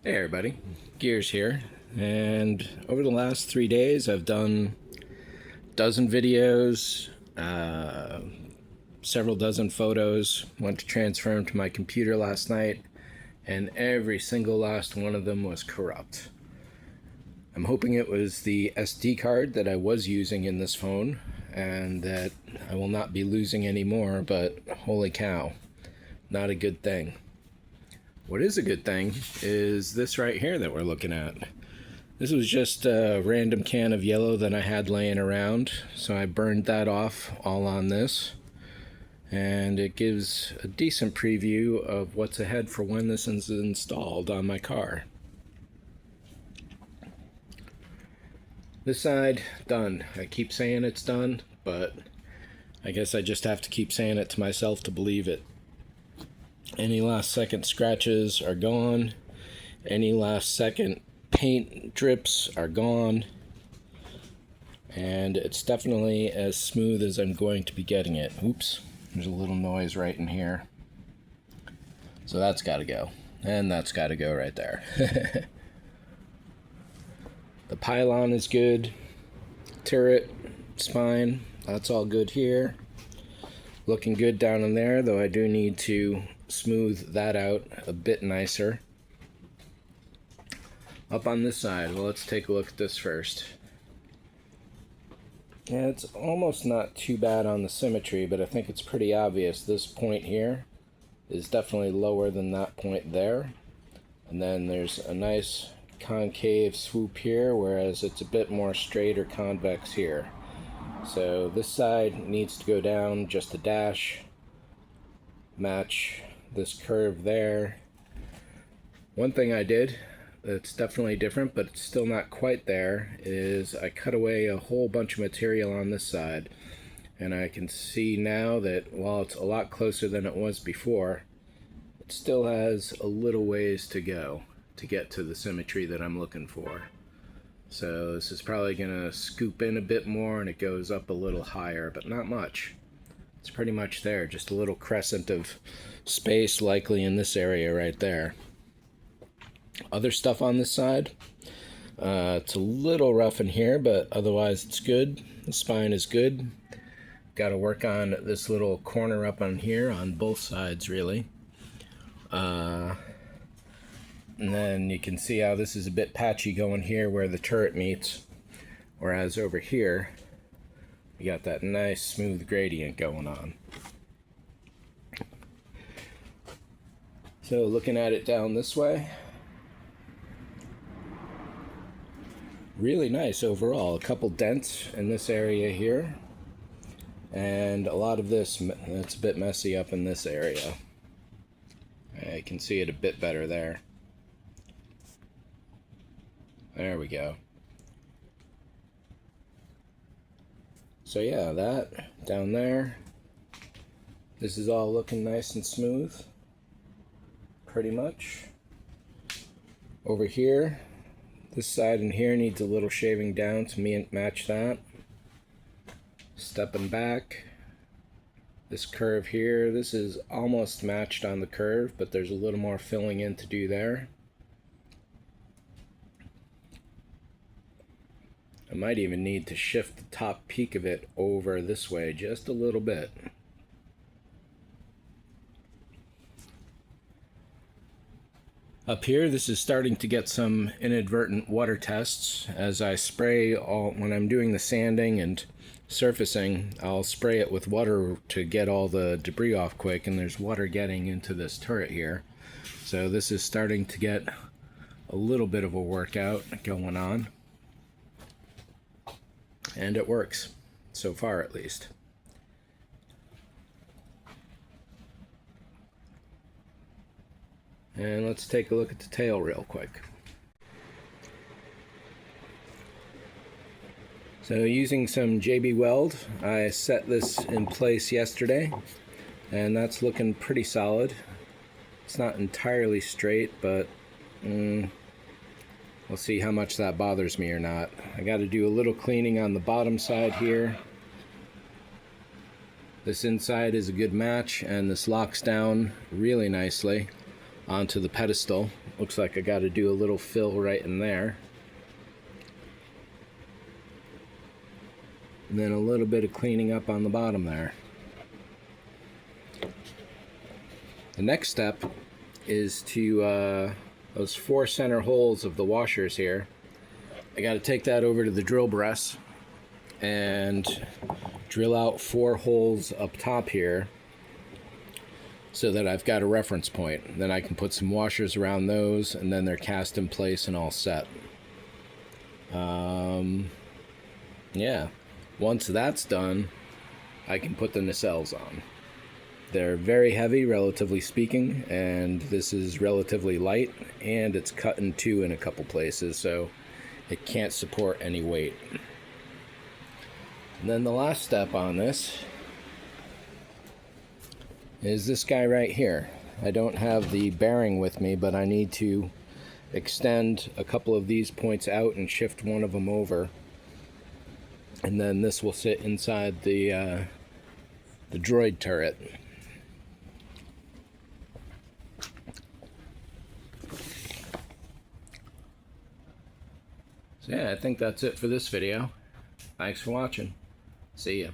Hey everybody, Gears here, and over the last 3 days I've done a dozen videos, several dozen photos, went to transfer them to my computer last night, and every single last one of them was corrupt. I'm hoping it was the SD card that I was using in this phone, and that I will not be losing any more, but holy cow, not a good thing. What is a good thing is this right here that we're looking at. This was just a random can of yellow that I had laying around, so I burned that off all on this. And it gives a decent preview of what's ahead for when this is installed on my car. This side, done. I keep saying it's done, but I guess I just have to keep saying it to myself to believe it. Any last second scratches are gone. Any last second paint drips are gone. And it's definitely as smooth as I'm going to be getting it. Oops, there's a little noise right in here. So that's got to go. And that's got to go right there. The pylon is good. Turret, spine, that's all good here. Looking good down in there, though I do need to smooth that out a bit nicer. Up on this side, well, let's take a look at this first. Yeah, it's almost not too bad on the symmetry, but I think it's pretty obvious. This point here is definitely lower than that point there. And then there's a nice concave swoop here, whereas it's a bit more straight or convex here. So this side needs to go down just a dash, match this curve there. One thing I did that's definitely different, but it's still not quite there, is I cut away a whole bunch of material on this side. And I can see now that while it's a lot closer than it was before, it still has a little ways to go to get to the symmetry that I'm looking for. So this is probably going to scoop in a bit more and it goes up a little higher, but not much. It's pretty much there, just a little crescent of space likely in this area right there. Other stuff on this side, it's a little rough in here, but otherwise it's good. The spine is good. Got to work on this little corner up on here on both sides really. And then you can see how this is a bit patchy going here where the turret meets, whereas over here we got that nice smooth gradient going on. So looking at it down this way, really nice overall. A couple dents in this area here, and a lot of this, it's a bit messy up in this area. I can see it a bit better there. There we go. So yeah, that down there, this is all looking nice and smooth, pretty much. Over here, this side in here needs a little shaving down to match that. Stepping back, this curve here, this is almost matched on the curve, but there's a little more filling in to do there. I might even need to shift the top peak of it over this way just a little bit. Up here, this is starting to get some inadvertent water tests as I spray when I'm doing the sanding and surfacing. I'll spray it with water to get all the debris off quick, and there's water getting into this turret here. So this is starting to get a little bit of a workout going on. And it works, so far at least. And let's take a look at the tail real quick. So using some JB Weld, I set this in place yesterday, and that's looking pretty solid. It's not entirely straight, but we'll see how much that bothers me or not. I got to do a little cleaning on the bottom side here. This inside is a good match, and this locks down really nicely onto the pedestal, Looks like I got to do a little fill right in there. And then a little bit of cleaning up on the bottom there. The next step is to those 4 center holes of the washers here. I got to take that over to the drill press and drill out 4 holes up top here so that I've got a reference point. Then I can put some washers around those, and then they're cast in place and all set. Yeah, once that's done, I can put the nacelles on. They're very heavy, relatively speaking, and this is relatively light, and it's cut in 2 in a couple places, so it can't support any weight. And then the last step on this is this guy right here. I don't have the bearing with me, but I need to extend a couple of these points out and shift one of them over, and then this will sit inside the droid turret. So yeah, I think that's it for this video. Thanks for watching. See ya.